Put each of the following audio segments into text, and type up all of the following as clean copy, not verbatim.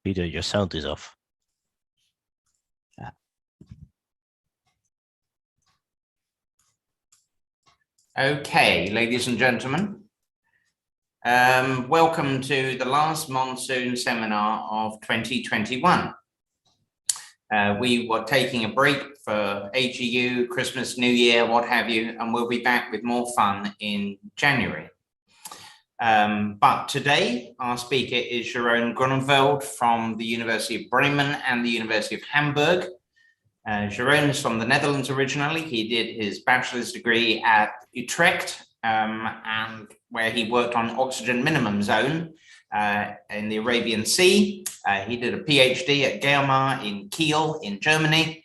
Peter, your sound is off. Okay, ladies and gentlemen, welcome to the last monsoon seminar of 2021. We were taking a break for AGU, Christmas, New Year, what have you, and we'll be back with more fun in January. But today, our speaker is Jeroen Groeneveld from the University of Bremen and the University of Hamburg. Jeroen is from the Netherlands originally. He did his bachelor's degree at Utrecht, and where he worked on oxygen minimum zone in the Arabian Sea. He did a PhD at GEOMA in Kiel in Germany,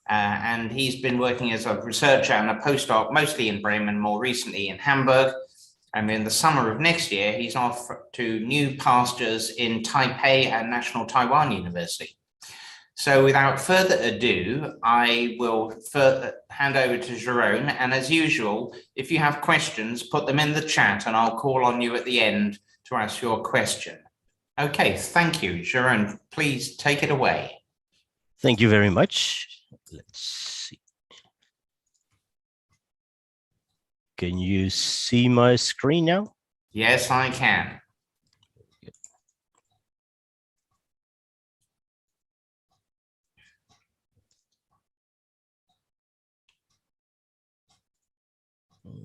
and he's been working as a researcher and a postdoc, mostly in Bremen, more recently in Hamburg. And in the summer of next year, he's off to new pastures in Taipei and National Taiwan University. So without further ado, I will hand over to Jeroen. And as usual, if you have questions, put them in the chat and I'll call on you at the end to ask your question. Okay, thank you. Jeroen, please take it away. Thank you very much. Let's see. Can you see my screen now? Yes, I can. Let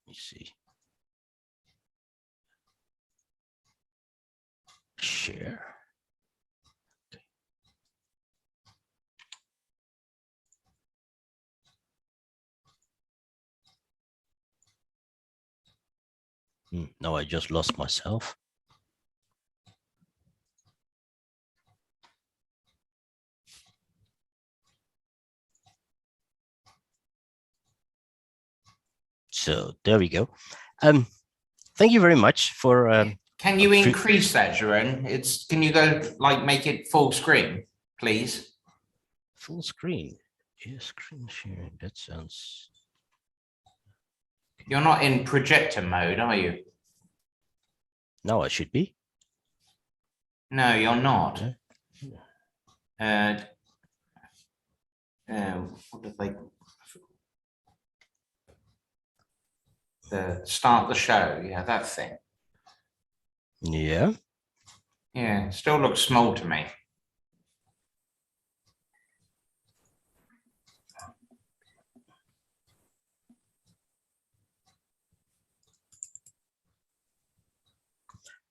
me see. Share. Okay. No, I just lost myself. So there we go. Thank you very much for. Can you increase that, Jeroen? Can you go like make it full screen, please? Full screen. Yeah, screen sharing. That sounds. You're not in projector mode, are you? No, I should be. No, you're not. Yeah. What did they? Start the show, yeah, that thing. Yeah. Yeah, still looks small to me.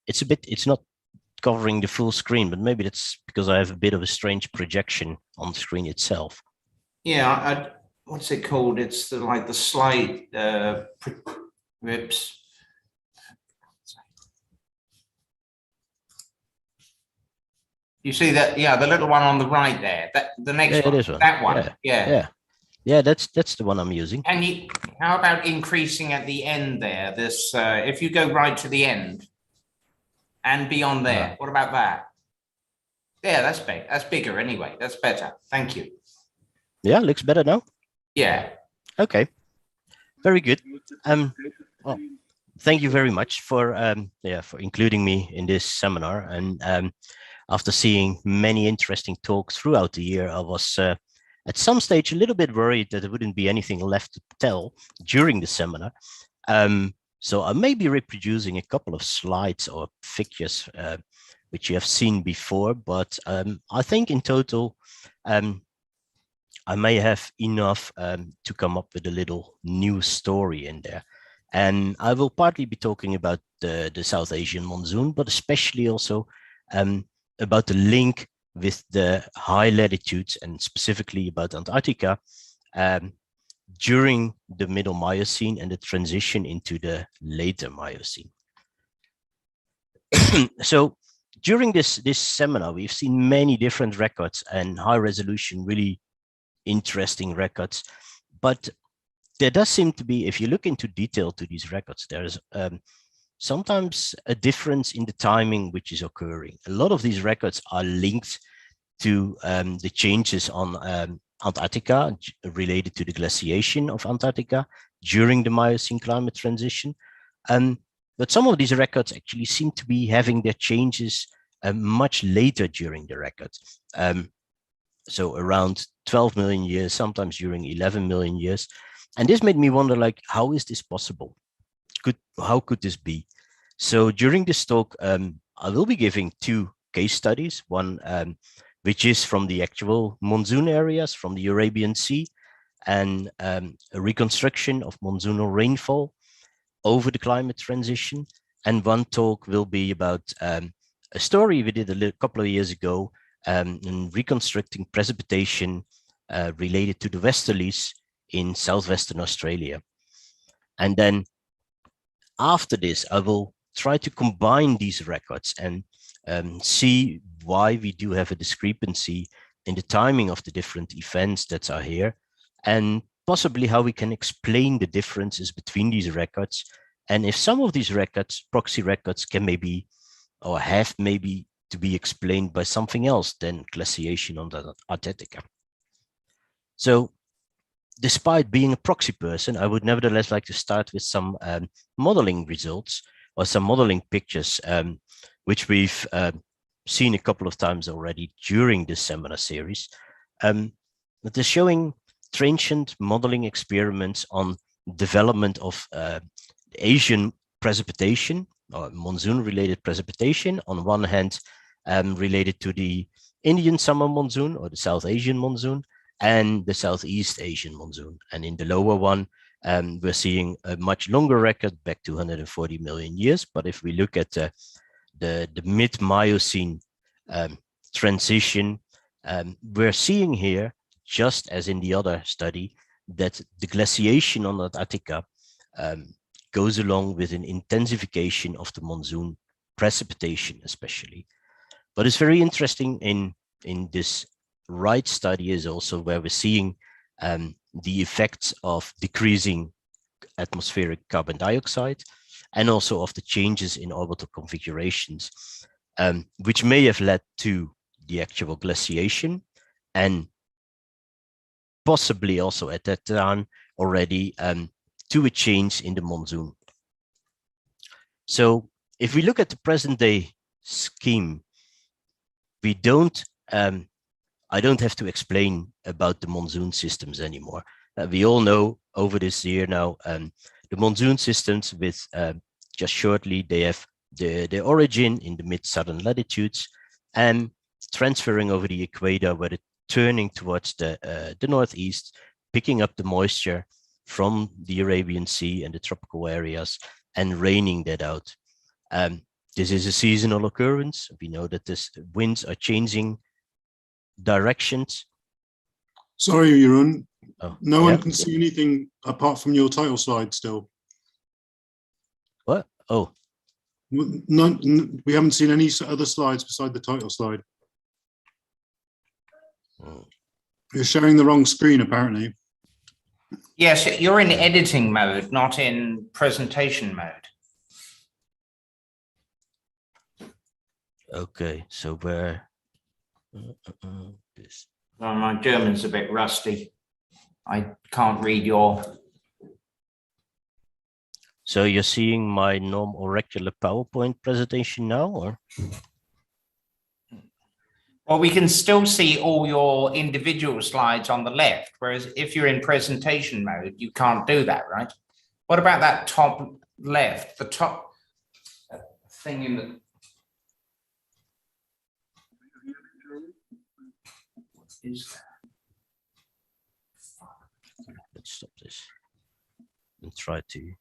It's not covering the full screen, but maybe that's because I have a bit of a strange projection on the screen itself. Yeah, what's it called? It's like the slide rips. You see that? Yeah, the little one on the right there. The next one. This one. That one. Yeah, that's the one I'm using. And how about increasing at the end there? This if you go right to the end and beyond there. What about that? Yeah, that's big. That's bigger anyway. That's better. Thank you. Yeah, looks better now. Yeah. Okay. Very good. Well, thank you very much for including me in this seminar. And after seeing many interesting talks throughout the year, I was at some stage a little bit worried that there wouldn't be anything left to tell during the seminar. So I may be reproducing a couple of slides or figures which you have seen before, but I think in total I may have enough to come up with a little new story in there. And I will partly be talking about the South Asian monsoon, but especially also about the link with the high latitudes and specifically about Antarctica during the middle Miocene and the transition into the later Miocene. So during this seminar, we've seen many different records and high resolution, really interesting records. But there does seem to be, if you look into detail to these records, there's sometimes a difference in the timing which is occurring. A lot of these records are linked to the changes on Antarctica related to the glaciation of Antarctica during the Miocene climate transition. But some of these records actually seem to be having their changes much later during the record. So around 12 million years, sometimes during 11 million years. And this made me wonder, like, how is this possible? How could this be? So during this talk, I will be giving two case studies, one which is from the actual monsoon areas from the Arabian Sea, and a reconstruction of monsoonal rainfall over the climate transition. And one talk will be about a story we did a couple of years ago in reconstructing precipitation related to the Westerlies in southwestern Australia. And then after this, I will try to combine these records and see why we do have a discrepancy in the timing of the different events that are here, and possibly how we can explain the differences between these records. And if some of these records, proxy records, can maybe or have maybe to be explained by something else than glaciation on the Antarctica. So despite being a proxy person, I would nevertheless like to start with some modeling results or some modeling pictures, which we've seen a couple of times already during this seminar series. That is showing transient modeling experiments on development of Asian precipitation or monsoon-related precipitation, on one hand, related to the Indian summer monsoon or the South Asian monsoon, and the Southeast Asian monsoon. And in the lower one, we're seeing a much longer record back to 140 million years. But if we look at the mid-Miocene transition, we're seeing here, just as in the other study, that the glaciation on Antarctica goes along with an intensification of the monsoon precipitation, especially. But it's very interesting in this right study is also where we're seeing the effects of decreasing atmospheric carbon dioxide and also of the changes in orbital configurations, which may have led to the actual glaciation and possibly also at that time already to a change in the monsoon. So if we look at the present day scheme, we don't I don't have to explain about the monsoon systems anymore. We all know over this year now, the monsoon systems with just shortly, they have their origin in the mid-southern latitudes and transferring over the equator, where they're turning towards the northeast, picking up the moisture from the Arabian Sea and the tropical areas and raining that out. This is a seasonal occurrence. We know that the winds are changing directions. Sorry, Jeroen. Oh, no one can see anything apart from your title slide still. What? Oh. No, we haven't seen any other slides beside the title slide. You're showing the wrong screen, apparently. Yes, you're in editing mode, not in presentation mode. Okay, so where? This. Well, my German's a bit rusty. I can't read your. So you're seeing my normal regular PowerPoint presentation now, or? Well, we can still see all your individual slides on the left, whereas if you're in presentation mode, you can't do that, right? What about that top left, the top thing in the... What is that? Let's stop this and try to.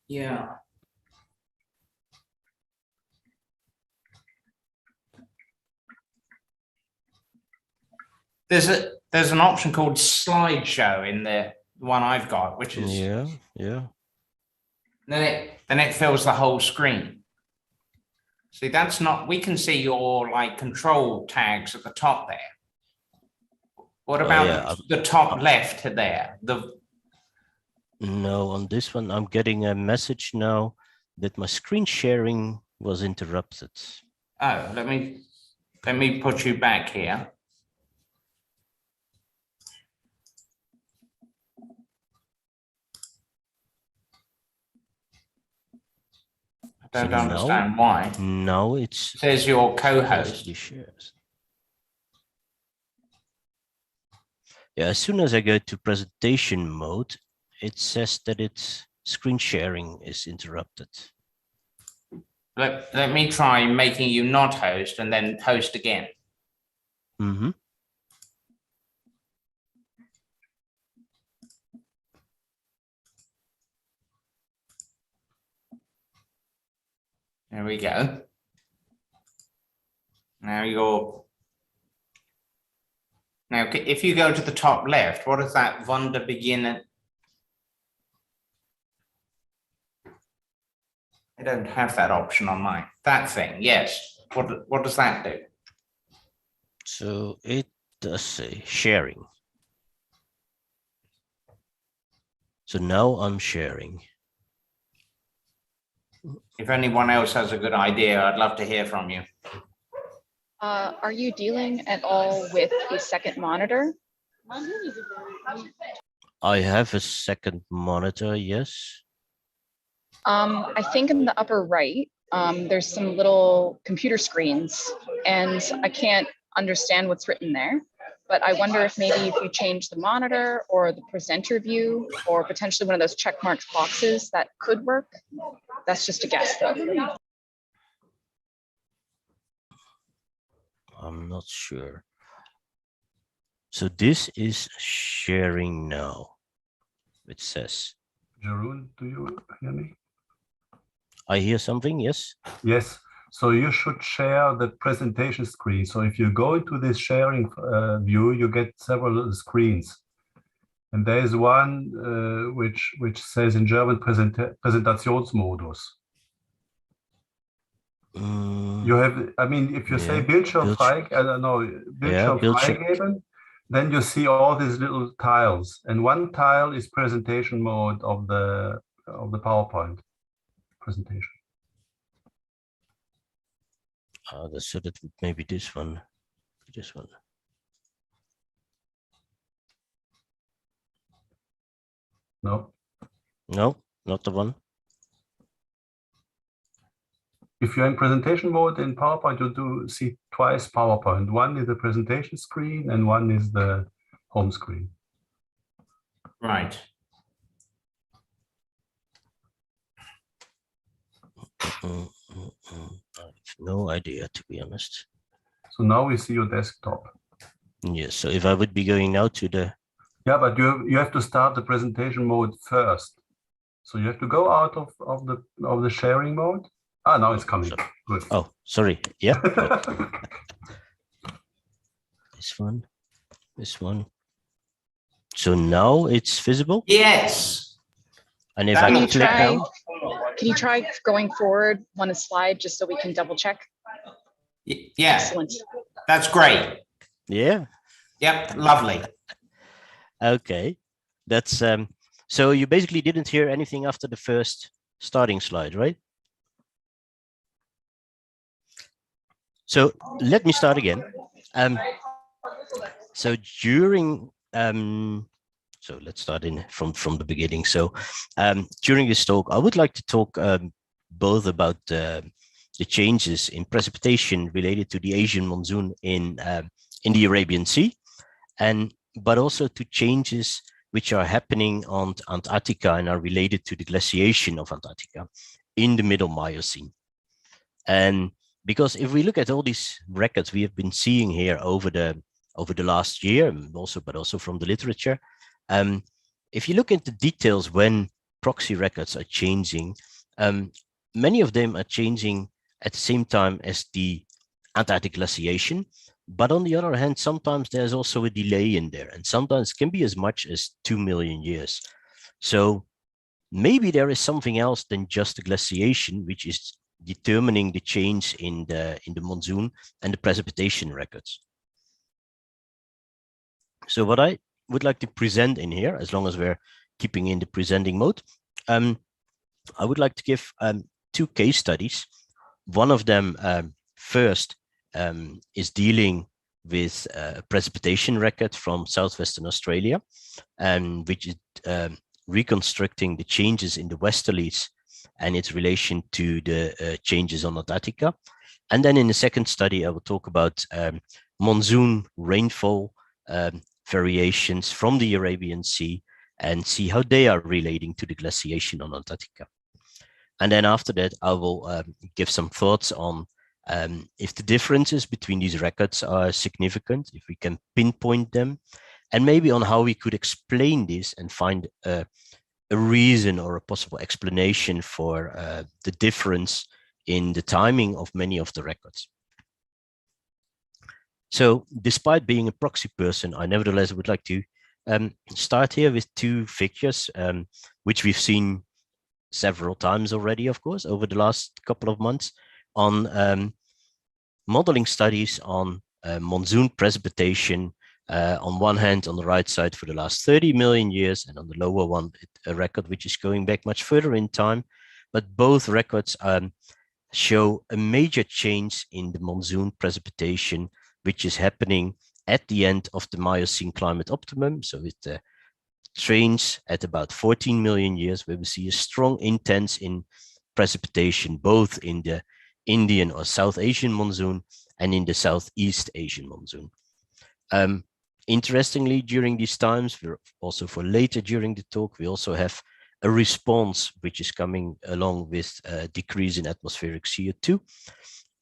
Yeah. There's an option called slideshow in the one I've got, which is yeah. Then it fills the whole screen. See, that's not. We can see your like control tags at the top there. What about the top left there? No, on this one, I'm getting a message now that my screen sharing was interrupted. Oh, let me put you back here. I Don't So understand why. Now it's It says your co-host. mostly shares. Yeah, as soon as I go to presentation mode, it says that its screen sharing is interrupted. Let me try making you not host and then host again. Mm-hmm. There we go. Now if you go to the top left, what is that Wunder beginnen? I don't have that option on mine. That thing, yes. What does that do? So it does say sharing. So now I'm sharing. If anyone else has a good idea, I'd love to hear from you. Are you dealing at all with a second monitor? I have a second monitor, yes. I think in the upper right, there's some little computer screens, and I can't understand what's written there. But I wonder if maybe if you change the monitor or the presenter view, or potentially one of those check marks boxes, that could work. That's just a guess, though. I'm not sure. So this is sharing now, it says. Jeroen, do you hear me? I hear something, yes? Yes. So you should share the presentation screen. So if you go into this sharing view, you get several screens. And there is one which says in German Präsentationsmodus. You have, I mean, if you say Bildschirm frei, I don't know, Bildschirm freigeben, then you see all these little tiles. And one tile is presentation mode of the PowerPoint presentation. So that maybe this one. This one. No. No, not the one. If you're in presentation mode in PowerPoint, you do see twice PowerPoint. One is the presentation screen and one is the home screen. Right. I have no idea, to be honest. So now we see your desktop. Yes, so if I would be going now to the... Yeah, but you have to start the presentation mode first. So you have to go out of the sharing mode. Ah, now it's coming. Sorry. Good. Oh, sorry. Yeah. This one. This one. So now it's visible? Yes. And if I Can you click try? down? Can you try going forward one slide just so we can double check? Yeah. Excellent. That's great. Yeah. Yep. Lovely. Okay. That's so you basically didn't hear anything after the first starting slide, right? So let me start again. So during so let's start in from the beginning. So during this talk, I would like to talk both about the changes in precipitation related to the Asian monsoon in the Arabian Sea, but also to changes which are happening on Antarctica and are related to the glaciation of Antarctica in the middle Miocene. And because if we look at all these records we have been seeing here over the last year, but also from the literature, if you look at the details when proxy records are changing, many of them are changing at the same time as the Antarctic glaciation. But on the other hand, sometimes there's also a delay in there, and sometimes it can be as much as 2 million years. So maybe there is something else than just the glaciation, which is determining the change in the monsoon and the precipitation records. So what I would like to present in here, as long as we're keeping in the presenting mode, I would like to give 2 case studies. One of them first is dealing with a precipitation record from southwestern Australia, which is reconstructing the changes in the Westerlies and its relation to the changes on Antarctica. And then in the second study, I will talk about monsoon rainfall variations from the Arabian Sea and see how they are relating to the glaciation on Antarctica. And then after that, I will give some thoughts on if the differences between these records are significant, if we can pinpoint them, and maybe on how we could explain this and find a reason or a possible explanation for the difference in the timing of many of the records. So despite being a proxy person, I nevertheless would like to start here with two figures, which we've seen several times already, of course, over the last couple of months on modeling studies on monsoon precipitation. On one hand, on the right side for the last 30 million years, and on the lower one, a record which is going back much further in time. But both records show a major change in the monsoon precipitation, which is happening at the end of the Miocene climate optimum. So with the trains at about 14 million years, where we see a strong intense in precipitation, both in the Indian or South Asian monsoon and in the Southeast Asian monsoon. Interestingly, during these times, we're also for later during the talk, we also have a response which is coming along with a decrease in atmospheric CO2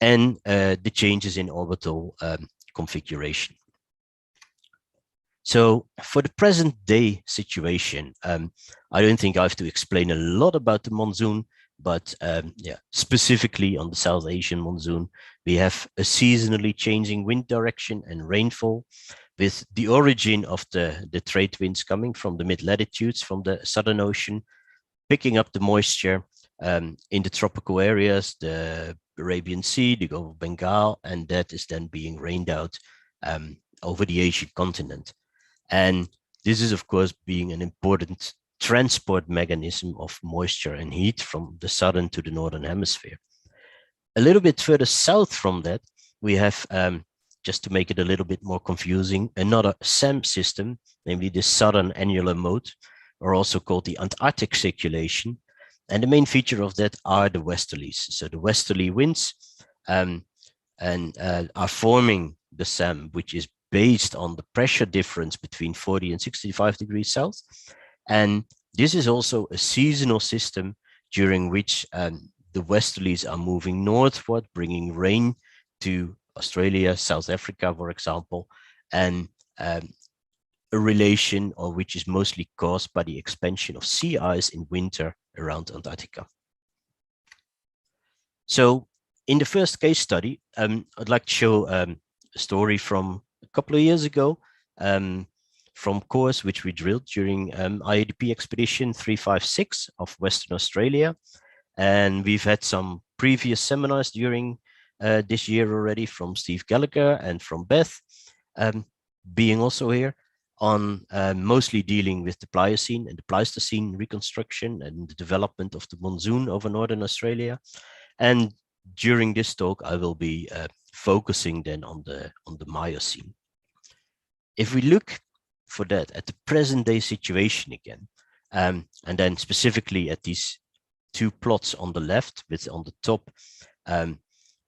and the changes in orbital configuration. So for the present day situation, I don't think I have to explain a lot about the monsoon, but yeah, specifically on the South Asian monsoon, we have a seasonally changing wind direction and rainfall, with the origin of the trade winds coming from the mid-latitudes, from the Southern Ocean, picking up the moisture in the tropical areas, the Arabian Sea, the Gulf of Bengal, and that is then being rained out over the Asian continent. And this is, of course, being an important transport mechanism of moisture and heat from the southern to the northern hemisphere. A little bit further south from that, we have, just to make it a little bit more confusing, another SAM system, namely the Southern Annular Mode, or also called the Antarctic Circulation. And the main feature of that are the Westerlies. So the westerly winds are forming the SAM, which is based on the pressure difference between 40 and 65 degrees south. And this is also a seasonal system during which the Westerlies are moving northward, bringing rain to Australia, South Africa, for example, and a relation of which is mostly caused by the expansion of sea ice in winter around Antarctica. So in the first case study, I'd like to show a story from a couple of years ago from cores which we drilled during IADP expedition 356 of Western Australia. And we've had some previous seminars during this year already from Steve Gallagher and from Beth, being also here on mostly dealing with the Pliocene and the Pleistocene reconstruction and the development of the monsoon over Northern Australia. And during this talk, I will be focusing then on the Miocene. If we look for that at the present day situation again, and then specifically at these two plots on the left, with on the top,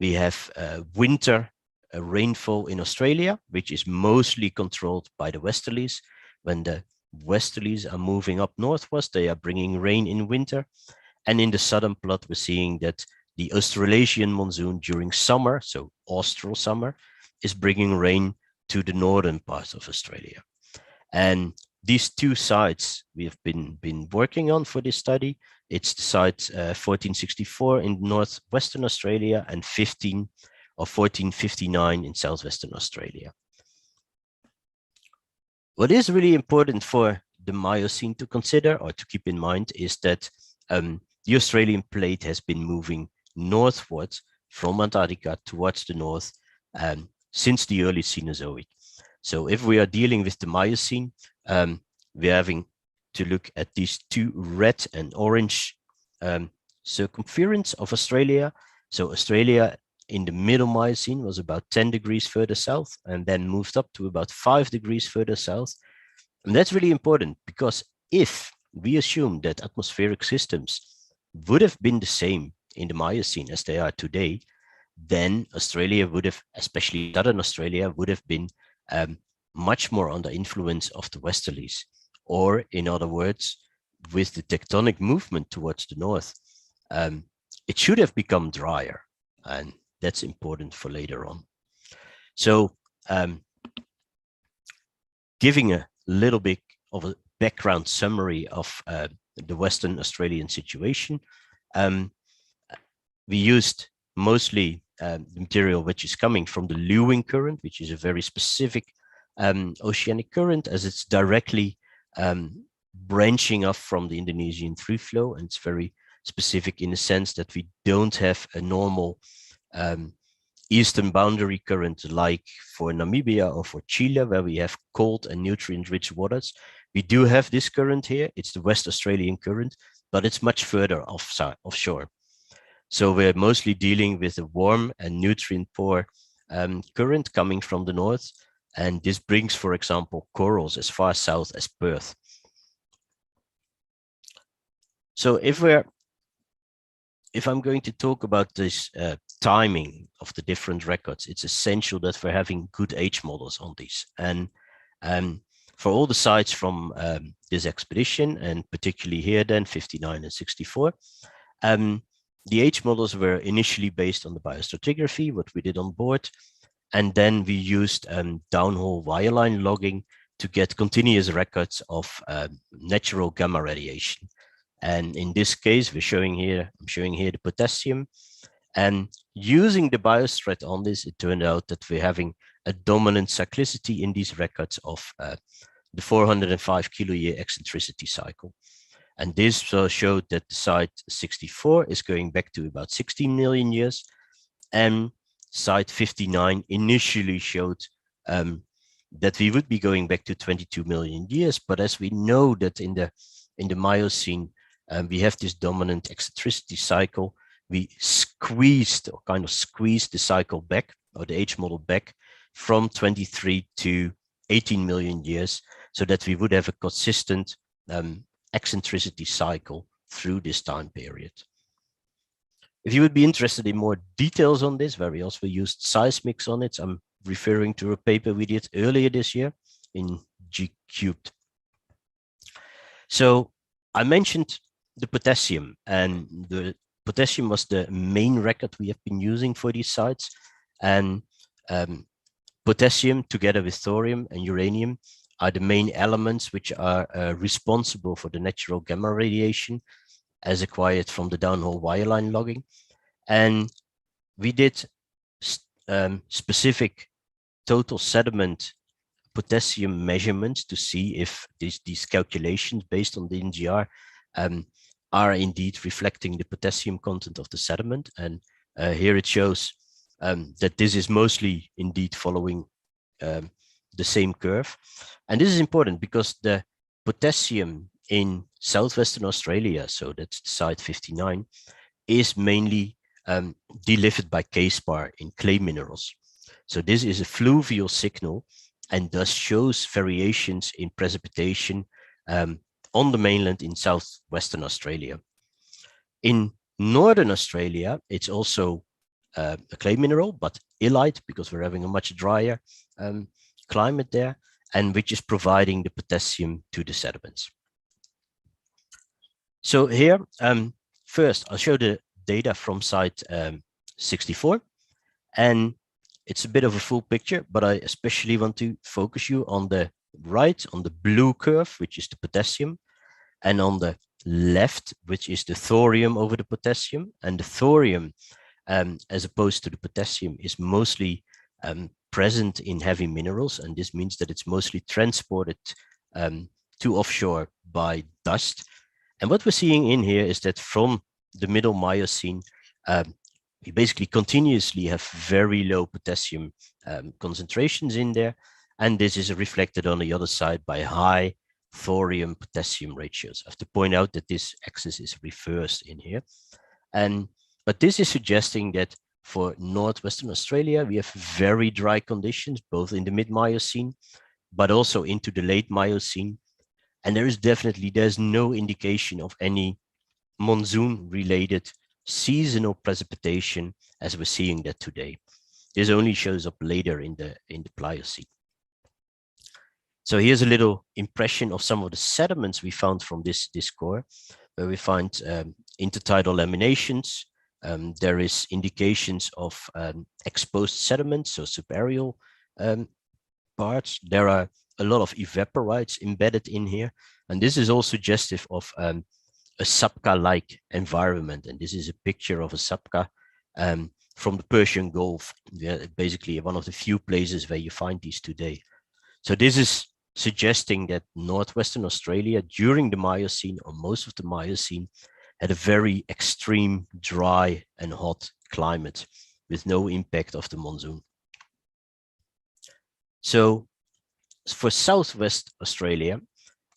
we have winter rainfall in Australia, which is mostly controlled by the Westerlies. When the Westerlies are moving up northwest, they are bringing rain in winter. And in the southern plot, we're seeing that the Australasian monsoon during summer, so austral summer, is bringing rain to the northern parts of Australia. And these two sites we have been working on for this study. It's the site 1464 in northwestern Australia and 15 or 1459 in southwestern Australia. What is really important for the Miocene to consider or to keep in mind is that the Australian plate has been moving northwards from Antarctica towards the north since the early Cenozoic. So if we are dealing with the Miocene, we're having to look at these two red and orange circumference of Australia. So Australia in the middle Miocene was about 10 degrees further south and then moved up to about 5 degrees further south. And that's really important because if we assume that atmospheric systems would have been the same in the Miocene as they are today, then Australia would have, especially Southern Australia, would have been much more under influence of the Westerlies. Or in other words, with the tectonic movement towards the north, it should have become drier. And that's important for later on. So giving a little bit of a background summary of the Western Australian situation, we used mostly the material which is coming from the Lewin current, which is a very specific oceanic current, as it's directly branching off from the Indonesian through flow, and it's very specific in the sense that we don't have a normal eastern boundary current like for Namibia or for Chile, where we have cold and nutrient-rich waters. We do have this current here. It's the West Australian current, but it's much further offshore. So we're mostly dealing with a warm and nutrient-poor current coming from the north. And this brings, for example, corals as far south as Perth. So if I'm going to talk about this timing of the different records, it's essential that we're having good age models on these. And for all the sites from this expedition, and particularly here then 59 and 64, the age models were initially based on the biostratigraphy, what we did on board. And then we used downhole wireline logging to get continuous records of natural gamma radiation. And in this case, I'm showing here the potassium. And using the biostrat on this, it turned out that we're having a dominant cyclicity in these records of the 405 kiloyear eccentricity cycle. And this showed that the site 64 is going back to about 16 million years. And site 59 initially showed that we would be going back to 22 million years. But as we know that in the Miocene, we have this dominant eccentricity cycle, we squeezed the cycle back, or the age model back, from 23 to 18 million years, so that we would have a consistent eccentricity cycle through this time period. If you would be interested in more details on this, where we also used seismics on it, I'm referring to a paper we did earlier this year in G-cubed. So I mentioned the potassium, and the potassium was the main record we have been using for these sites. And potassium, together with thorium and uranium, are the main elements which are responsible for the natural gamma radiation as acquired from the downhole wireline logging. And we did specific total sediment potassium measurements to see if these calculations based on the NGR are indeed reflecting the potassium content of the sediment. And here it shows that this is mostly indeed following the same curve. And this is important because the potassium in southwestern Australia, so that's site 59, is mainly delivered by K-spar in clay minerals. So this is a fluvial signal and thus shows variations in precipitation on the mainland in southwestern Australia. In northern Australia, it's also a clay mineral, but illite, because we're having a much drier climate there, and which is providing the potassium to the sediments. So here, first, I'll show the data from site 64, and it's a bit of a full picture, but I especially want to focus you on the right, on the blue curve, which is the potassium, and on the left, which is the thorium over the potassium. And the thorium, as opposed to the potassium, is mostly present in heavy minerals, and this means that it's mostly transported to offshore by dust. And what we're seeing in here is that from the middle Miocene, we basically continuously have very low potassium concentrations in there, and this is reflected on the other side by high thorium potassium ratios. I have to point out that this axis is reversed in here, but this is suggesting that for northwestern Australia, we have very dry conditions, both in the mid-Miocene, but also into the late Miocene. And there's no indication of any monsoon-related seasonal precipitation as we're seeing that today. This only shows up later in the Pliocene. So here's a little impression of some of the sediments we found from this core, where we find intertidal laminations. There is indications of exposed sediments, so subaerial parts. There are a lot of evaporites embedded in here, and this is all suggestive of a Sapka-like environment. And this is a picture of a Sapka from the Persian Gulf, basically one of the few places where you find these today. So this is suggesting that northwestern Australia during the Miocene, or most of the Miocene, had a very extreme, dry and hot climate with no impact of the monsoon. So for Southwest Australia,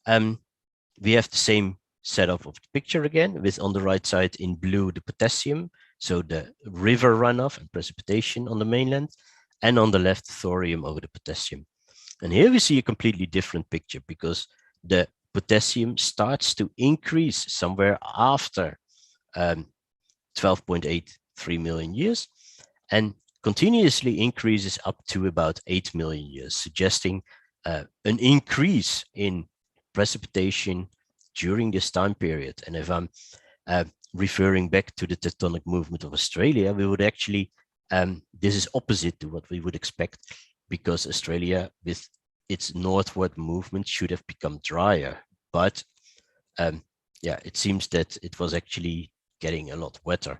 we have the same setup of the picture again, with on the right side in blue the potassium, so the river runoff and precipitation on the mainland, and on the left thorium over the potassium. And here we see a completely different picture, because the potassium starts to increase somewhere after 12.83 million years and continuously increases up to about 8 million years, suggesting an increase in precipitation during this time period. And if I'm referring back to the tectonic movement of Australia, we would actually, this is opposite to what we would expect, because Australia, with its northward movement, should have become drier. But yeah, it seems that it was actually getting a lot wetter.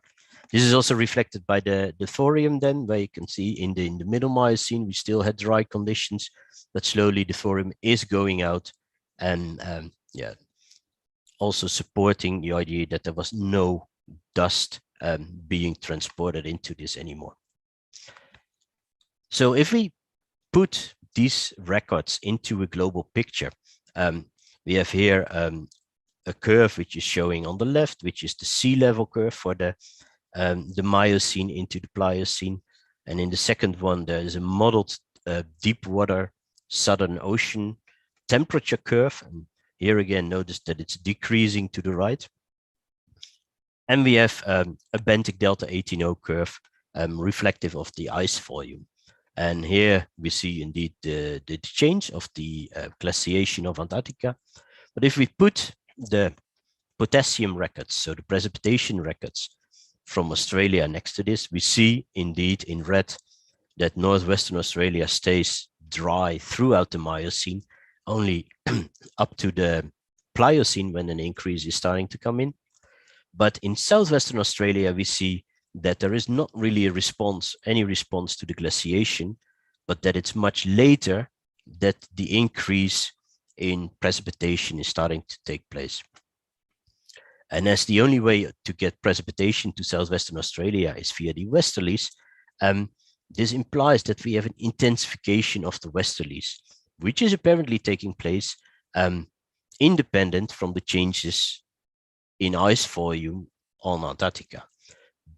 This is also reflected by the thorium then, where you can see in the middle Miocene, we still had dry conditions, but slowly the thorium is going out, and yeah, also supporting the idea that there was no dust being transported into this anymore. So if we put these records into a global picture, we have here a curve which is showing on the left, which is the sea level curve for the Miocene into the Pliocene. And in the second one, there is a modeled deep water Southern Ocean temperature curve. And here again, notice that it's decreasing to the right. And we have a benthic delta 18O curve reflective of the ice volume. And here we see indeed the change of the glaciation of Antarctica. But if we put the potassium records, so the precipitation records from Australia next to this, we see indeed in red that northwestern Australia stays dry throughout the Miocene, only up to the Pliocene when an increase is starting to come in. But in southwestern Australia, we see that there is not really a response, any response to the glaciation, but that it's much later that the increase in precipitation is starting to take place. And as the only way to get precipitation to southwestern Australia is via the Westerlies, this implies that we have an intensification of the Westerlies, which is apparently taking place independent from the changes in ice volume on Antarctica.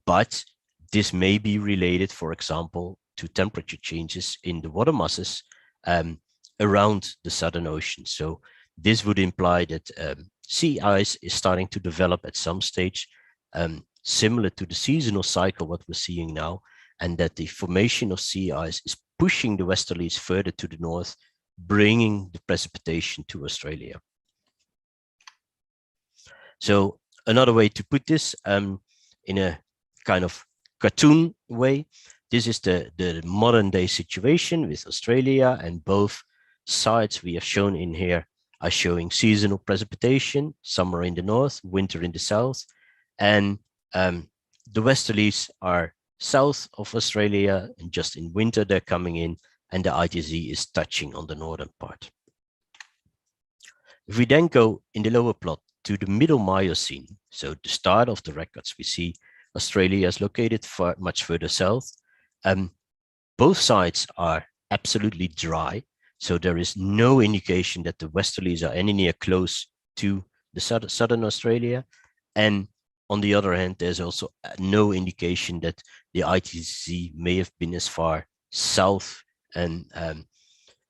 But this may be related, for example, to temperature changes in the water masses around the Southern Ocean. So this would imply that sea ice is starting to develop at some stage, similar to the seasonal cycle, what we're seeing now, and that the formation of sea ice is pushing the Westerlies further to the north, bringing the precipitation to Australia. So another way to put this in a kind of cartoon way, this is the modern day situation with Australia, and both sides we have shown in here are showing seasonal precipitation, summer in the north, winter in the south, and the Westerlies are south of Australia, and just in winter they're coming in, and the ITZ is touching on the northern part. If we then go in the lower plot to the middle Miocene, so the start of the records, we see Australia is located much further south. Both sides are absolutely dry, so there is no indication that the Westerlies are any near close to the southern Australia. And on the other hand, there's also no indication that the ITZ may have been as far south and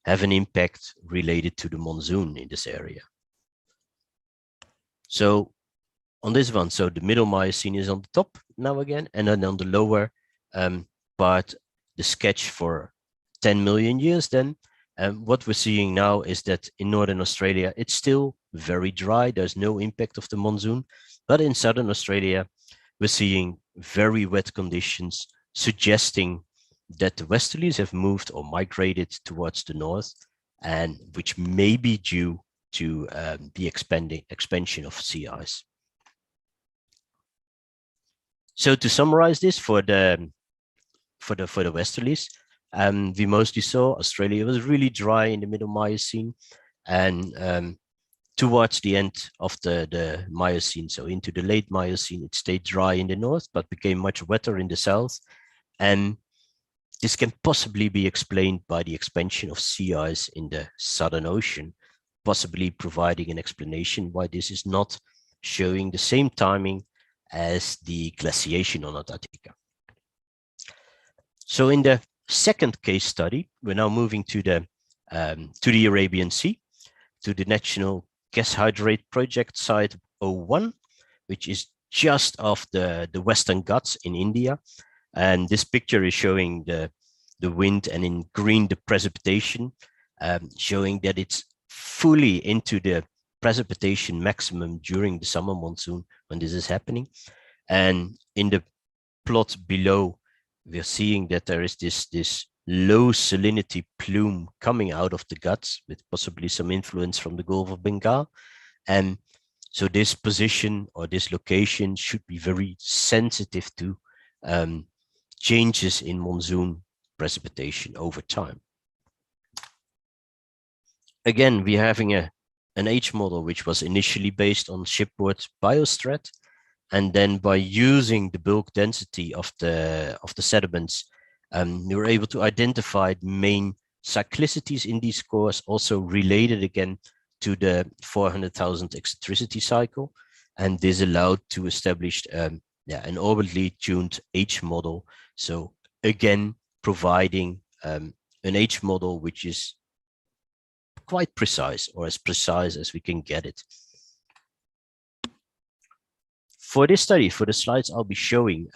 have an impact related to the monsoon in this area. So on this one, so the middle Miocene is on the top now again, and then on the lower part, the sketch for 10 million years then. What we're seeing now is that in Northern Australia, it's still very dry. There's no impact of the monsoon. But in Southern Australia, we're seeing very wet conditions, suggesting that the Westerlies have moved or migrated towards the north, and which may be due to the expansion of sea ice. So to summarize this for the Westerlies, we mostly saw Australia was really dry in the middle Miocene, and towards the end of the Miocene, so into the late Miocene, it stayed dry in the north, but became much wetter in the south. And this can possibly be explained by the expansion of sea ice in the Southern Ocean, possibly providing an explanation why this is not showing the same timing as the glaciation on Antarctica. So in the second case study, we're now moving to the Arabian Sea, to the National Gas Hydrate Project Site 01, which is just off the Western Ghats in India. And this picture is showing the wind, and in green, the precipitation, showing that it's fully into the precipitation maximum during the summer monsoon when this is happening. And in the plot below, we're seeing that there is this low salinity plume coming out of the Ghats with possibly some influence from the Gulf of Bengal. And so this position or this location should be very sensitive to changes in monsoon precipitation over time. Again, we're having an H model, which was initially based on shipboard biostrat. And then by using the bulk density of the sediments, we were able to identify main cyclicities in these cores, also related again to the 400,000 eccentricity cycle. And this allowed to establish an orbitally tuned H model. So again, providing an H model which is quite precise, or as precise as we can get it. For this study, for the slides I'll be showing,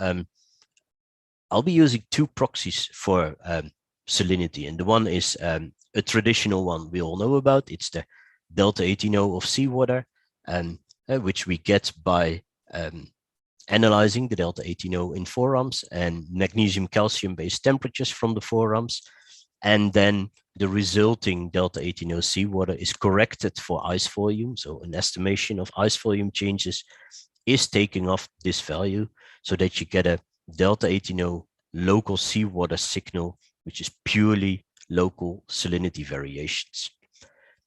I'll be using two proxies for salinity. And the one is a traditional one we all know about. It's the delta 18O of seawater, which we get by analyzing the delta 18O in forams and magnesium calcium based temperatures from the forams. And then the resulting delta 18O seawater is corrected for ice volume. So an estimation of ice volume changes is taking off this value so that you get a delta 18O local seawater signal, which is purely local salinity variations.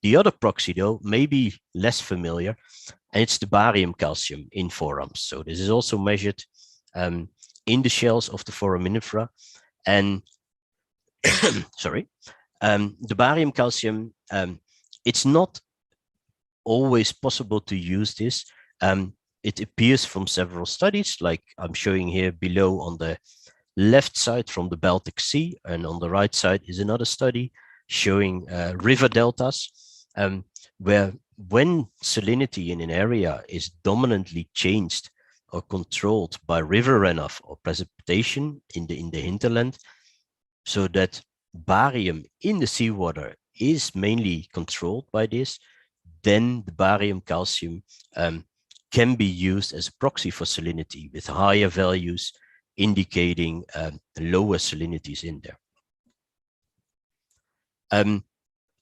The other proxy, though, may be less familiar, and it's the barium calcium in forams. So this is also measured in the shells of the foraminifera. And sorry, the barium calcium, it's not always possible to use this. It appears from several studies, like I'm showing here below on the left side from the Baltic Sea, and on the right side is another study showing river deltas, where when salinity in an area is dominantly changed or controlled by river runoff or precipitation in the hinterland, so that barium in the seawater is mainly controlled by this, then the barium calcium can be used as a proxy for salinity with higher values indicating lower salinities in there.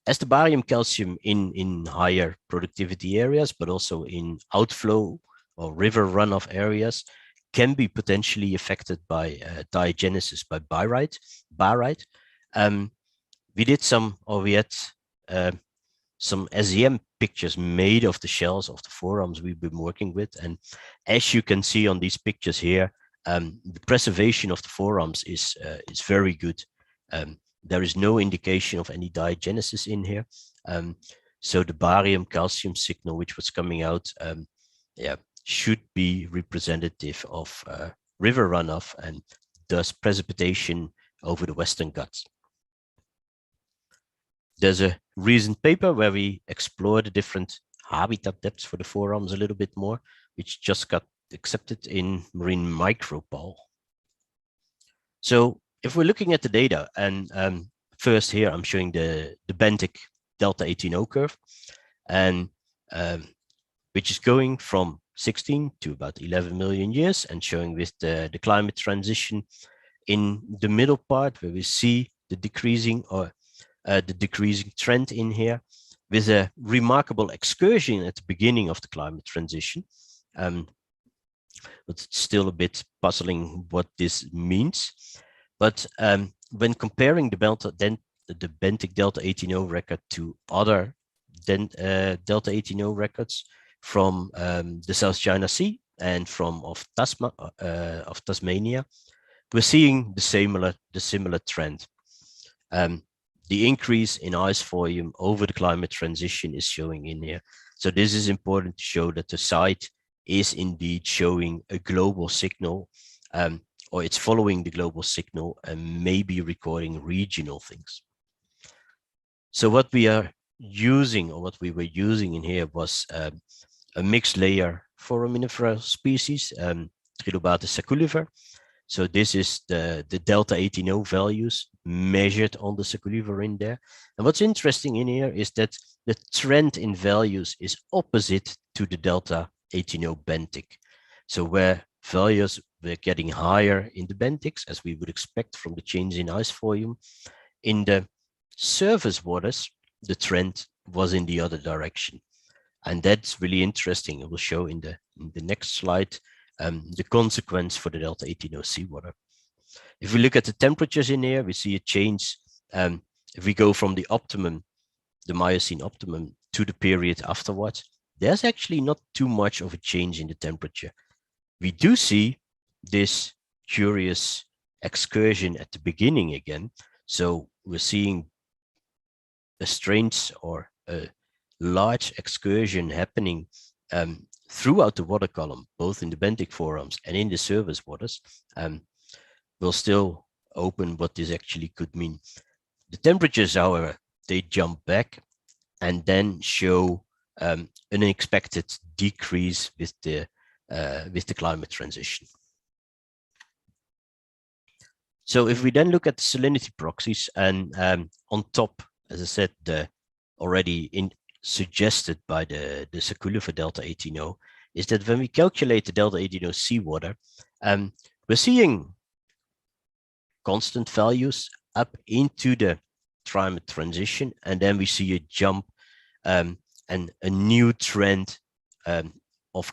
As the barium calcium in higher productivity areas, but also in outflow or river runoff areas, can be potentially affected by diagenesis by barite. We did some, or we had some SEM pictures made of the shells of the forams we've been working with. And as you can see on these pictures here, the preservation of the forams is very good. There is no indication of any diagenesis in here. So the barium calcium signal, which was coming out, should be representative of river runoff and thus precipitation over the Western Ghats. There's a recent paper where we explore the different habitat depths for the forams a little bit more, which just got accepted in Marine Micropole. So if we're looking at the data, and first here I'm showing the benthic delta 18O curve, and which is going from 16 to about 11 million years, and showing with the climate transition in the middle part, where we see the decreasing trend in here, with a remarkable excursion at the beginning of the climate transition. But it's still a bit puzzling what this means. But when comparing the benthic delta 18O record to other delta 18O records from the South China Sea and from Tasmania, we're seeing the similar trend. The increase in ice volume over the climate transition is showing in here. So this is important to show that the site is indeed showing a global signal, or it's following the global signal and maybe recording regional things. So what we are using, or what we were using in here, was a mixed layer foraminiferous species, Trilobates sacculifer. So this is the delta 18O values measured on the sacculifer in there. And what's interesting in here is that the trend in values is opposite to the delta 18O benthic. So where values were getting higher in the benthics, as we would expect from the change in ice volume, in the surface waters, the trend was in the other direction. And that's really interesting. It will show in the next slide the consequence for the delta 18O seawater. If we look at the temperatures in here, we see a change. If we go from the optimum, the Miocene optimum, to the period afterwards, there's actually not too much of a change in the temperature. We do see this curious excursion at the beginning again. So we're seeing a strange or a large excursion happening throughout the water column, both in the benthic forams and in the surface waters. We'll still open what this actually could mean. The temperatures, however, they jump back and then show an unexpected decrease with the climate transition. So if we then look at the salinity proxies, and on top, as I said, already suggested by the sacculifer delta 18O, is that when we calculate the delta 18O seawater, we're seeing constant values up into the climate transition, and then we see a jump and a new trend of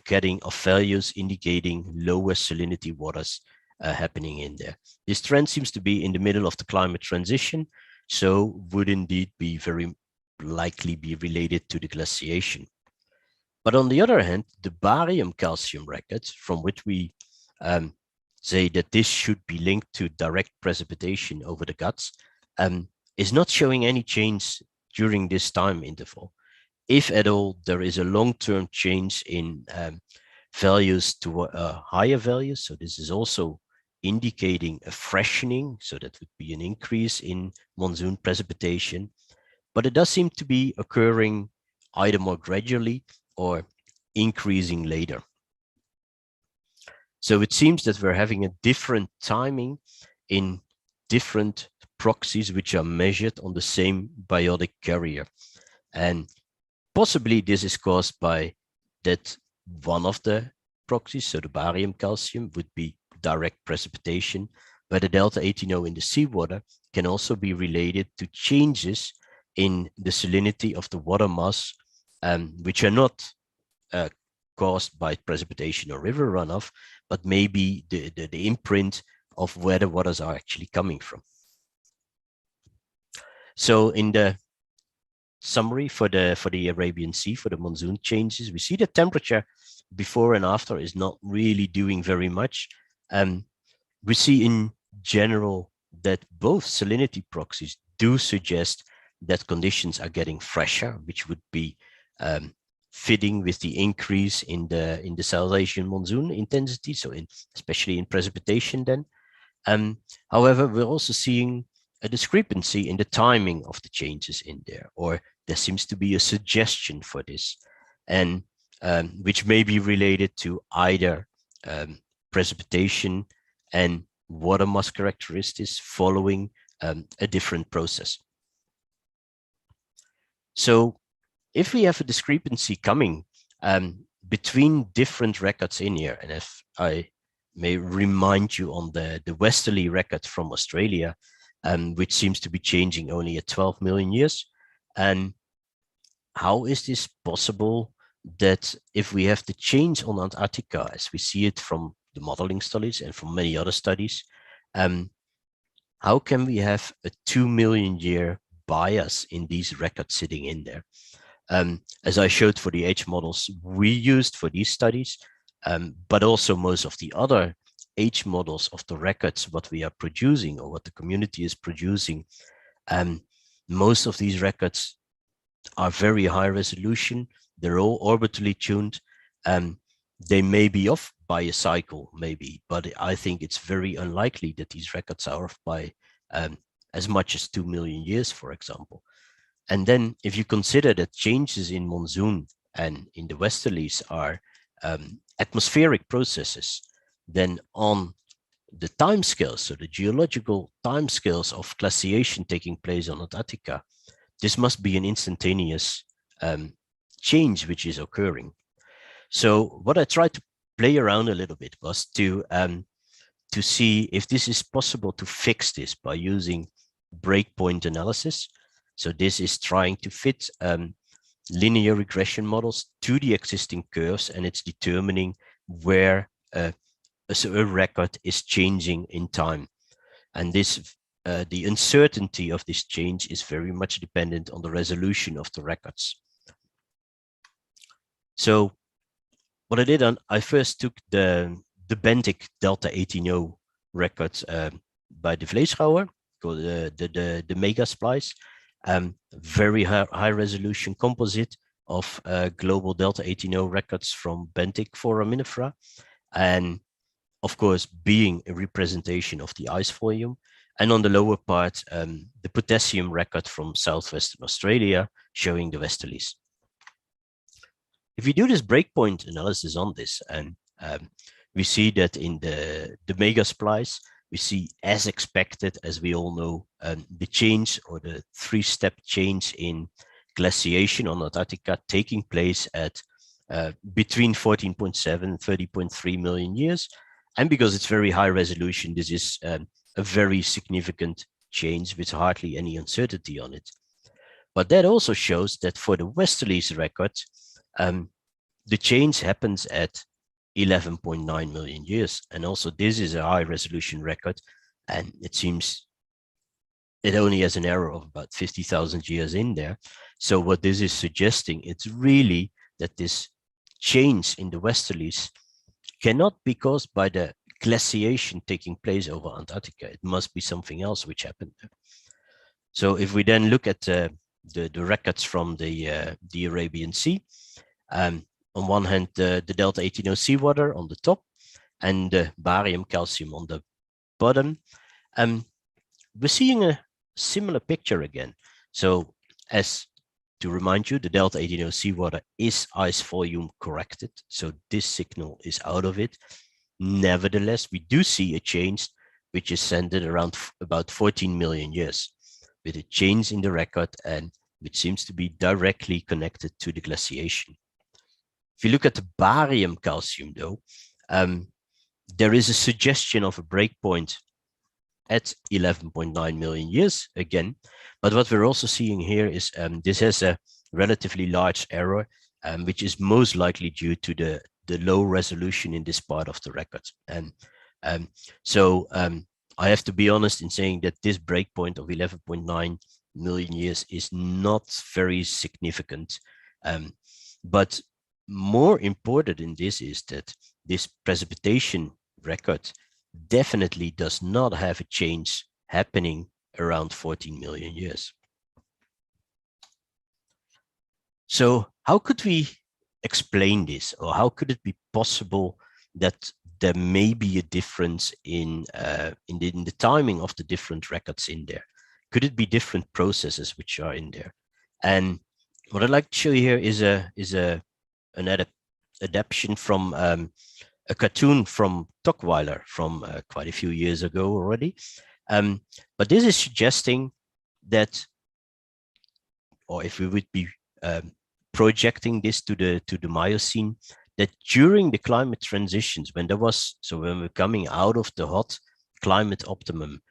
values indicating lower salinity waters happening in there. This trend seems to be in the middle of the climate transition, so would indeed be very likely be related to the glaciation. But on the other hand, the barium calcium records, from which we say that this should be linked to direct precipitation over the guts, is not showing any change during this time interval. If at all, there is a long-term change in values to higher values. So this is also indicating a freshening. So that would be an increase in monsoon precipitation. But it does seem to be occurring either more gradually or increasing later. So it seems that we're having a different timing in different proxies which are measured on the same biotic carrier. And possibly this is caused by that one of the proxies, so the barium calcium, would be direct precipitation, but the delta 18O in the seawater can also be related to changes in the salinity of the water mass, which are not caused by precipitation or river runoff, but maybe the imprint of where the waters are actually coming from. So in the summary for the Arabian Sea, for the monsoon changes, we see the temperature before and after is not really doing very much. We see in general that both salinity proxies do suggest that conditions are getting fresher, which would be fitting with the increase in the South Asian monsoon intensity, so especially in precipitation then. However, we're also seeing a discrepancy in the timing of the changes in there, or there seems to be a suggestion for this. And which may be related to either precipitation and water mass characteristics following a different process. So if we have a discrepancy coming between different records in here, and if I may remind you on the Westerly record from Australia, which seems to be changing only at 12 million years. And how is this possible that if we have the change on Antarctica, as we see it from the modeling studies and from many other studies, how can we have a 2 million year bias in these records sitting in there? As I showed for the age models we used for these studies, but also most of the other age models of the records, what we are producing or what the community is producing, most of these records are very high resolution. They're all orbitally tuned. They may be off by a cycle, maybe, but I think it's very unlikely that these records are off by as much as 2 million years, for example. And then if you consider that changes in Monsoon and in the Westerlies are atmospheric processes, then on the timescales, so the geological timescales of glaciation taking place on Antarctica, this must be an instantaneous change which is occurring. So what I tried to play around a little bit was to see if this is possible to fix this by using breakpoint analysis. So this is trying to fit linear regression models to the existing curves, and it's determining where a record is changing in time. And this, the uncertainty of this change is very much dependent on the resolution of the records. So what I did, I first took the benthic delta 18O records by de Vleeschouwer, called the mega splice. Very high resolution composite of global delta 18O records from benthic foraminifera, and of course being a representation of the ice volume. And on the lower part, the potassium record from southwestern Australia showing the Westerlies. If we do this breakpoint analysis on this, and we see that in the mega splice, we see, as expected, as we all know, the change or the three-step change in glaciation on Antarctica taking place at between 14.7 and 30.3 million years. And because it's very high resolution, this is a very significant change with hardly any uncertainty on it. But that also shows that for the Westerlies record, the change happens at 11.9 million years. And also this is a high resolution record, and it seems it only has an error of about 50,000 years in there. So what this is suggesting, it's really that this change in the Westerlies cannot be caused by the glaciation taking place over Antarctica. It must be something else which happened there. So if we then look at the records from the Arabian Sea, on one hand, the delta 18O seawater on the top and the barium calcium on the bottom, we're seeing a similar picture again. So as to remind you, the delta 18O seawater is ice volume corrected. So this signal is out of it. Nevertheless, we do see a change which is centered around about 14 million years with a change in the record, and which seems to be directly connected to the glaciation. If you look at the barium calcium though, there is a suggestion of a breakpoint at 11.9 million years again. But what we're also seeing here is this has a relatively large error, which is most likely due to the low resolution in this part of the record. And so I have to be honest in saying that this breakpoint of 11.9 million years is not very significant. But more important in this is that this precipitation record definitely does not have a change happening around 14 million years. So how could we explain this, or how could it be possible that there may be a difference in the timing of the different records in there? Could it be different processes which are in there? And what I'd like to show you here is an adaptation from a cartoon from Tocqueville from quite a few years ago already. But this is suggesting that, or if we would be projecting this to the Miocene, that during the climate transitions, when we're coming out of the hot climate optimum,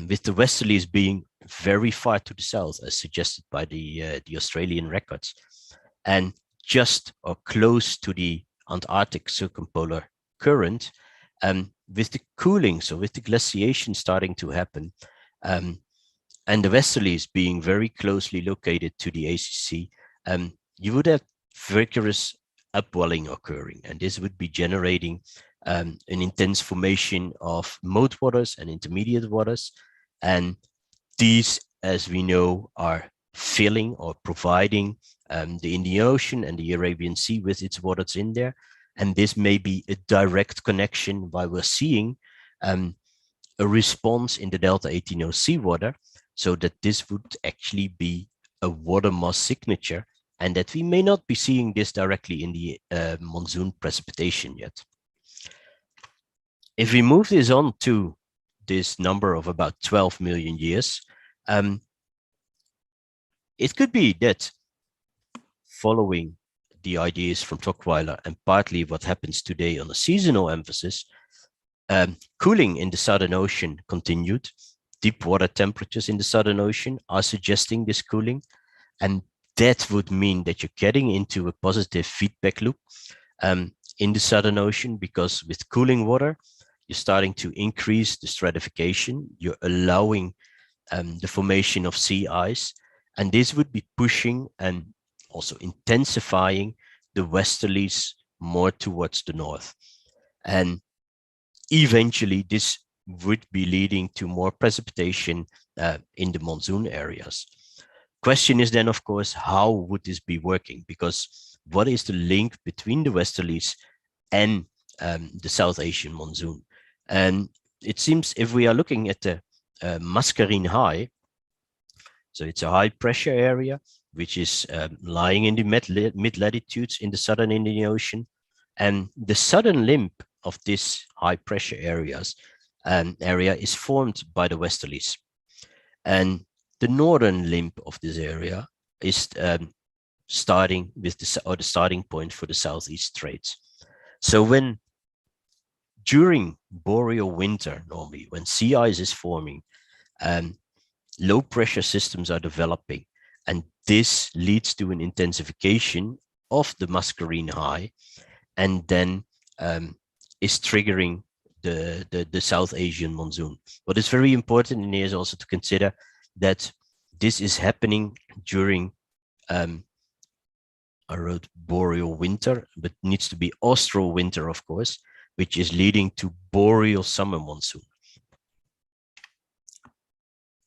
with the Westerlies being very far to the south, as suggested by the Australian records, and just or close to the Antarctic circumpolar current, with the cooling, so with the glaciation starting to happen, and the Westerlies being very closely located to the ACC, you would have vigorous upwelling occurring, and this would be generating an intense formation of moat waters and intermediate waters, and these, as we know, are filling or providing the Indian Ocean and the Arabian Sea with its waters in there, and this may be a direct connection why we're seeing a response in the Delta 18O seawater, so that this would actually be a water mass signature, and that we may not be seeing this directly in the monsoon precipitation yet. If we move this on to this number of about 12 million years, it could be that, following the ideas from Tocqueville and partly what happens today on a seasonal emphasis, cooling in the Southern Ocean continued. Deep water temperatures in the Southern Ocean are suggesting this cooling, and that would mean that you're getting into a positive feedback loop in the Southern Ocean, because with cooling water, you're starting to increase the stratification, you're allowing the formation of sea ice, and this would be pushing and also intensifying the Westerlies more towards the north. And eventually this would be leading to more precipitation in the monsoon areas. Question is then, of course, how would this be working? Because what is the link between the Westerlies and the South Asian monsoon? And it seems, if we are looking at the Mascarene High, so it's a high pressure area, which is lying in the mid-latitudes in the southern Indian Ocean. And the southern limb of this high pressure area is formed by the Westerlies. And the northern limb of this area is starting with the starting point for the Southeast Trades. So when during boreal winter, normally when sea ice is forming, low pressure systems are developing, and this leads to an intensification of the Mascarene High, and then is triggering the South Asian monsoon. What is very important in here is also to consider that this is happening during, I wrote boreal winter, but needs to be austral winter, of course, which is leading to boreal summer monsoon.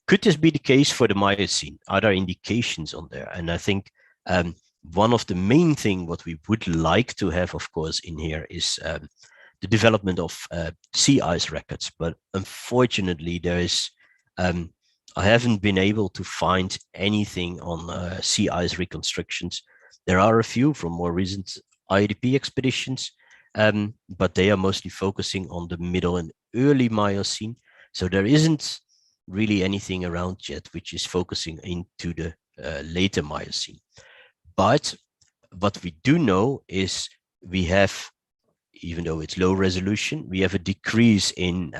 Could this be the case for the Miocene? Are there indications on there? And I think one of the main things what we would like to have, of course, in here is the development of sea ice records. But unfortunately, there is, I haven't been able to find anything on sea ice reconstructions. There are a few from more recent IDP expeditions, but they are mostly focusing on the middle and early Miocene. So there isn't really anything around yet which is focusing into the later Miocene. But what we do know is we have, even though it's low resolution, we have a decrease in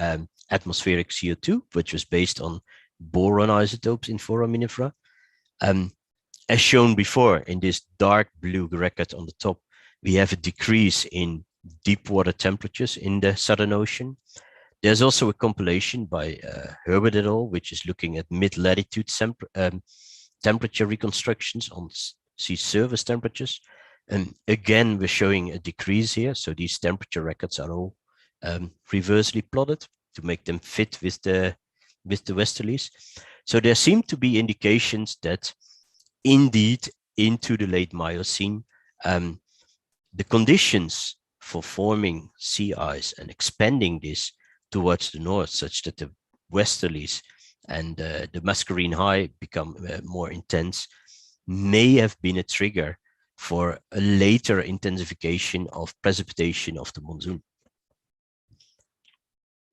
atmospheric CO2, which was based on boron isotopes in foraminifera. As shown before in this dark blue record on the top, we have a decrease in deep water temperatures in the Southern Ocean. There's also a compilation by Herbert et al., which is looking at mid-latitude temperature reconstructions on sea surface temperatures. And again, we're showing a decrease here. So these temperature records are all reversely plotted to make them fit with the Westerlies. So there seem to be indications that indeed into the late Miocene, the conditions for forming sea ice and expanding this towards the north, such that the Westerlies and the Mascarene High become more intense, may have been a trigger for a later intensification of precipitation of the monsoon.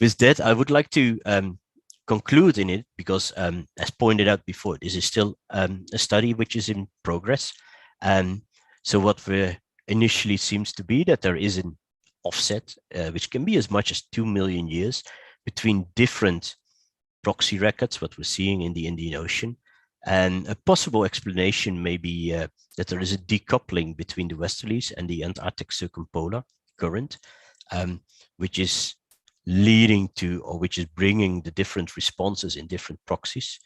With that, I would like to conclude in it because, as pointed out before, this is still a study which is in progress. So what initially seems to be that there is an offset, which can be as much as 2 million years between different proxy records, what we're seeing in the Indian Ocean. And a possible explanation may be that there is a decoupling between the Westerlies and the Antarctic Circumpolar current, which is leading to, or which is bringing the different responses in different proxies.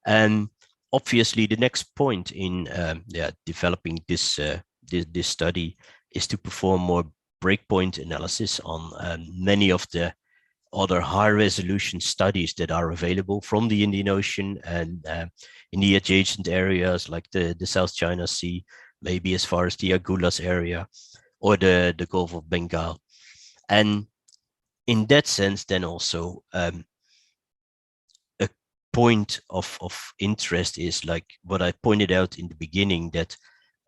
And obviously the next point in developing this study is to perform more breakpoint analysis on many of the other high resolution studies that are available from the Indian Ocean and in the adjacent areas like the South China Sea, maybe as far as the Agulhas area or the Gulf of Bengal. And in that sense, then also a point of interest is like what I pointed out in the beginning, that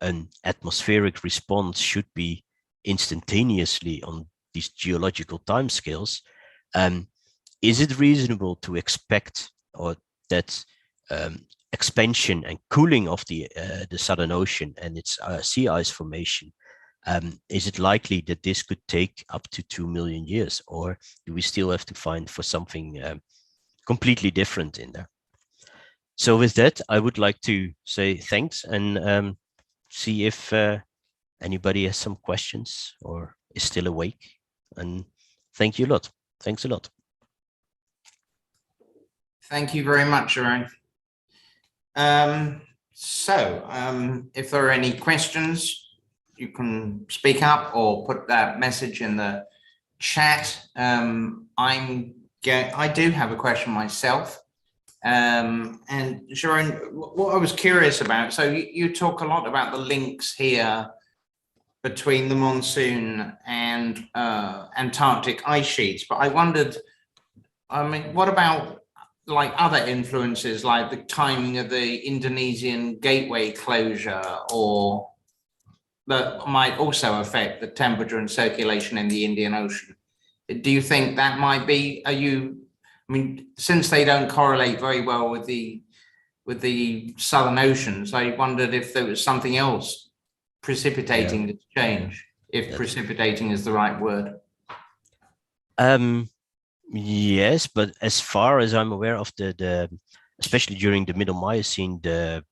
an atmospheric response should be instantaneously on these geological timescales. Is it reasonable to expect or that expansion and cooling of the Southern Ocean and its sea ice formation, is it likely that this could take up to 2 million years, or do we still have to find for something completely different in there? So with that, I would like to say thanks and see if anybody has some questions or is still awake. And thank you a lot. Thanks a lot. Thank you very much, Jeroen. If there are any questions, you can speak up or put that message in the chat. I do have a question myself. And Jeroen, what I was curious about, so you talk a lot about the links here between the monsoon and Antarctic ice sheets, but I wondered, I mean, what about like other influences, like the timing of the Indonesian gateway closure, or that might also affect the temperature and circulation in the Indian Ocean? Do you think that might be, I mean, since they don't correlate very well with the Southern Oceans, I wondered if there was something else precipitating this change, if precipitating is the right word. Yes, but as far as I'm aware of the especially during the Middle Miocene, the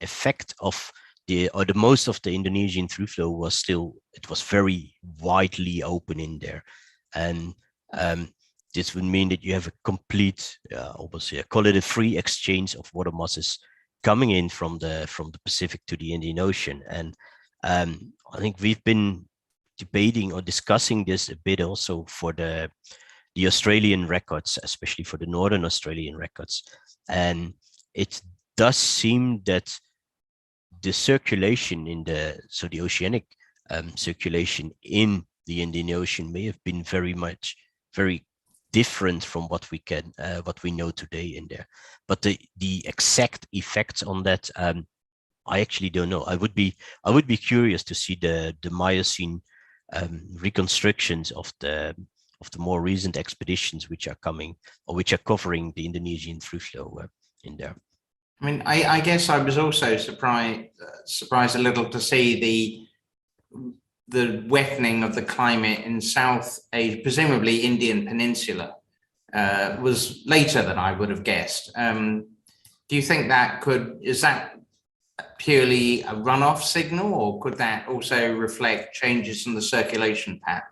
effect of the most of the Indonesian through flow was still, it was very widely open in there, and this would mean that you have a complete, obviously, I call it a free exchange of water masses coming in from the Pacific to the Indian Ocean. And I think we've been debating or discussing this a bit also for the Australian records, especially for the Northern Australian records. And it does seem that the circulation in the oceanic circulation in the Indian Ocean may have been very different from what we know today in there. But the exact effects on that, I actually don't know. I would be curious to see the Miocene reconstructions of the more recent expeditions which are coming or which are covering the Indonesian through flow in there. I mean, I guess I was also surprised a little to see the wettening of the climate in South Asia, presumably Indian Peninsula, was later than I would have guessed. Do you think is that purely a runoff signal, or could that also reflect changes in the circulation pattern?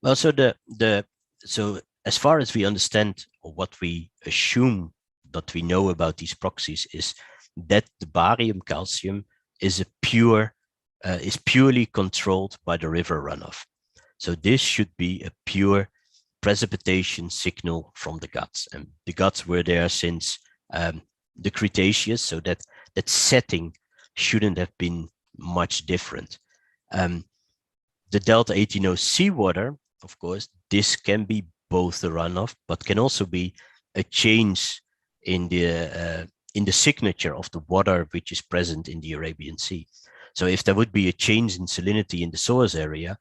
Well, so as far as we understand, or what we assume that we know about these proxies, is that the barium calcium is purely controlled by the river runoff. So this should be a pure precipitation signal from the guts, and the guts were there since the Cretaceous, so that setting shouldn't have been much different. The Delta 18O seawater, of course, this can be both the runoff, but can also be a change in the signature of the water which is present in the Arabian Sea. So if there would be a change in salinity in the source area,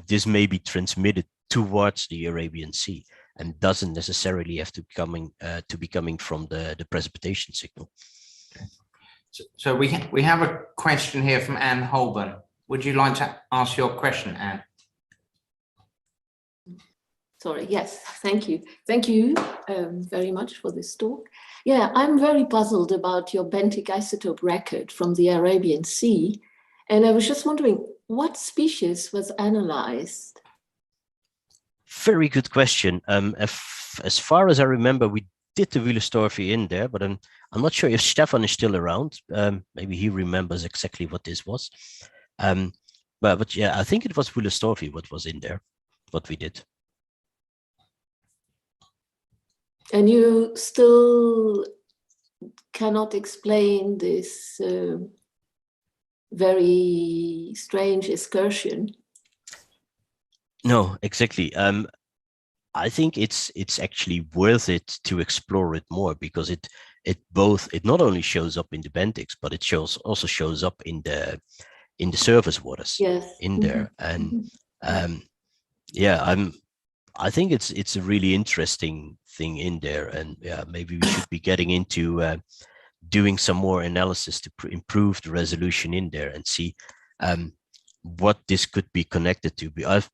this may be transmitted towards the Arabian Sea and doesn't necessarily have to be coming from the precipitation signal. So we have a question here from Anne Holborn. Would you like to ask your question, Anne? Sorry, yes, thank you. Thank you very much for this talk. Yeah, I'm very puzzled about your benthic isotope record from the Arabian Sea. And I was just wondering, what species was analyzed? Very good question. As far as I remember, we did the Wühlestorfie in there, but I'm not sure if Stefan is still around. Maybe he remembers exactly what this was. But yeah, I think it was Wühlestorfie what was in there, what we did. And you still cannot explain this very strange excursion? No, exactly. I think it's actually worth it to explore it more, because it not only shows up in the benthics, but it also shows up in the surface waters. Yes. In there. And yeah, I think it's a really interesting thing in there, and yeah, maybe we should be getting into doing some more analysis to improve the resolution in there and see what this could be connected to. We have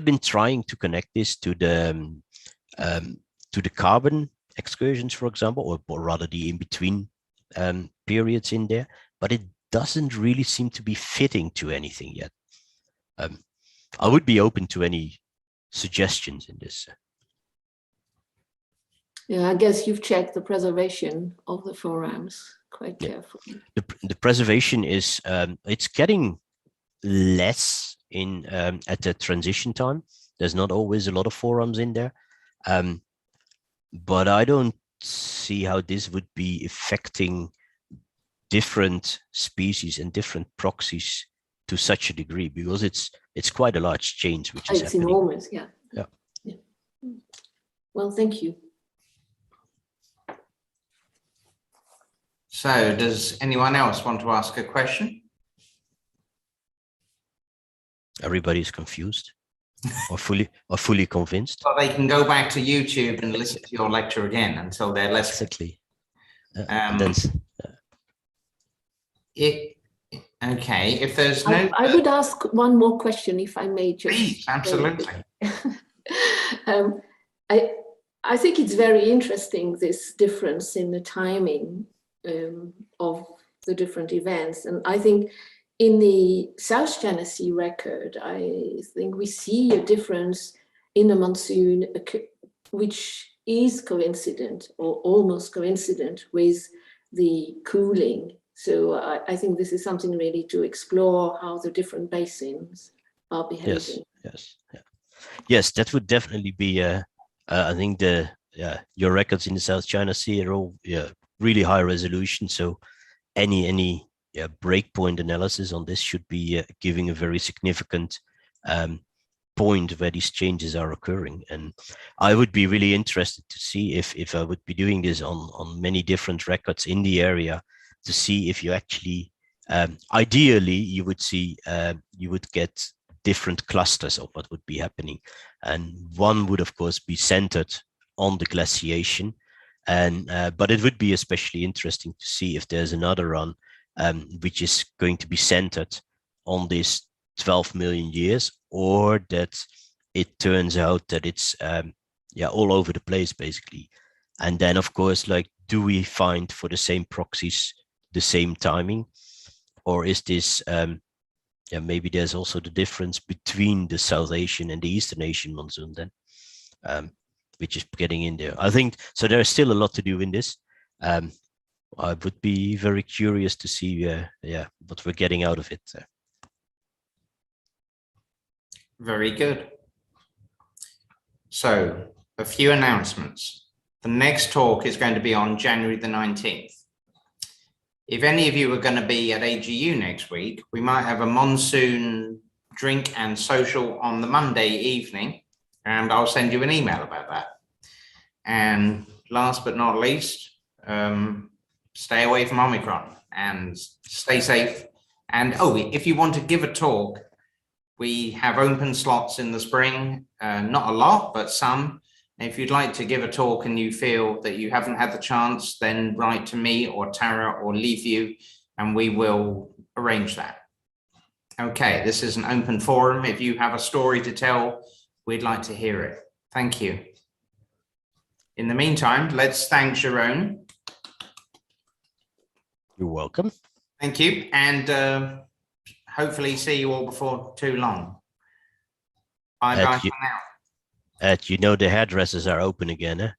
been trying to connect this to the carbon excursions, for example, or rather the in-between periods in there, but it doesn't really seem to be fitting to anything yet. I would be open to any suggestions in this. Yeah, I guess you've checked the preservation of the forams quite carefully. The preservation is it's getting less in at the transition time. There's not always a lot of forams in there, but I don't see how this would be affecting different species and different proxies to such a degree, because it's quite a large change which is happening. Enormous, yeah. Well, thank you. So does anyone else want to ask a question? Everybody's confused or fully convinced. Well, they can go back to YouTube and listen to your lecture again until they're less. Exactly. Okay, if there's no... I would ask one more question, if I may. Just please, absolutely. I think it's very interesting, this difference in the timing of the different events. And I think in the South China Sea record, I think we see a difference in the monsoon, which is coincident or almost coincident with the cooling. So I think this is something really to explore, how the different basins are behaving. Yes, that would definitely be. I think your records in the South China Sea are all really high resolution. So any breakpoint analysis on this should be giving a very significant point where these changes are occurring. And I would be really interested to see if I would be doing this on many different records in the area, to see if you actually, ideally, you would see, you would get different clusters of what would be happening. And one would, of course, be centered on the glaciation. And but it would be especially interesting to see if there's another run which is going to be centered on this 12 million years, or that it turns out that it's all over the place basically. And then, of course, like, do we find for the same proxies the same timing, or is this maybe there's also the difference between the South Asian and the Eastern Asian monsoon then, which is getting in there. I think so. There's still a lot to do in this. I would be very curious to see what we're getting out of it. Very good. So a few announcements. The next talk is going to be on January the 19th. If any of you are going to be at AGU next week, we might have a monsoon drink and social on the Monday evening, and I'll send you an email about that. And last but not least, stay away from Omicron and stay safe And if you want to give a talk, we have open slots in the spring, not a lot, but some. If you'd like to give a talk and you feel that you haven't had the chance, then write to me or Tara or Leafview, and we will arrange that. Okay, this is an open forum. If you have a story to tell, we'd like to hear it. Thank you. In the meantime, let's thank Jeroen. You're welcome. Thank you. And hopefully see you all before too long. Bye bye for now. You know the hairdressers are open again, eh?